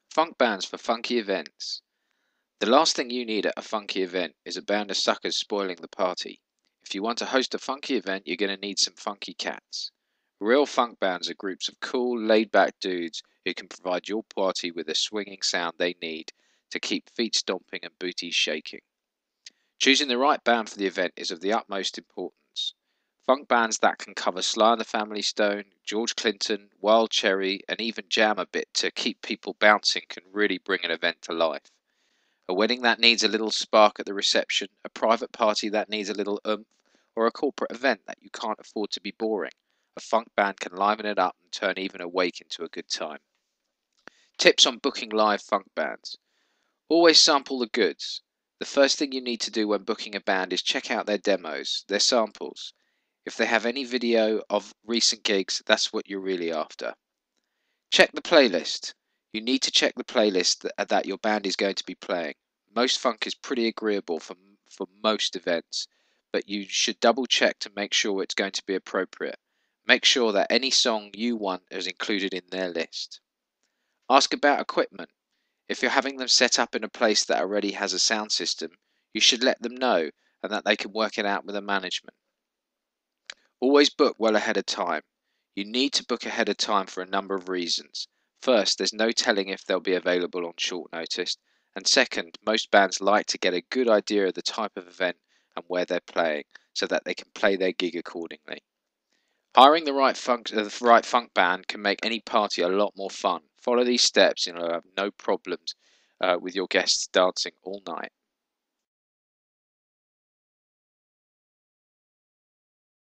Funk bands for funky events. The last thing you need at a funky event is a band of suckers spoiling the party. If you want to host a funky event, you're going to need some funky cats. Real funk bands are groups of cool, laid back dudes who can provide your party with the swinging sound they need to keep feet stomping and booties shaking. Choosing the right band for the event is of the utmost importance. Funk bands that can cover Sly and the Family Stone, George Clinton, Wild Cherry, and even jam a bit to keep people bouncing can really bring an event to life. A wedding that needs a little spark at the reception, a private party that needs a little oomph, or a corporate event that you can't afford to be boring. A funk band can liven it up and turn even a wake into a good time. Tips on booking live funk bands. Always sample the goods. The first thing you need to do when booking a band is check out their demos, their samples. If they have any video of recent gigs, that's what you're really after. Check the playlist. You need to check the playlist that your band is going to be playing. Most funk is pretty agreeable for most events, but you should double check to make sure it's going to be appropriate. Make sure that any song you want is included in their list. Ask about equipment. If you're having them set up in a place that already has a sound system, you should let them know and that they can work it out with the management. Always book well ahead of time. You need to book ahead of time for a number of reasons. First, there's no telling if they'll be available on short notice, and second, most bands like to get a good idea of the type of event and where they're playing, so that they can play their gig accordingly. Hiring the right funk band can make any party a lot more fun. Follow these steps and you'll have no problems with your guests dancing all night.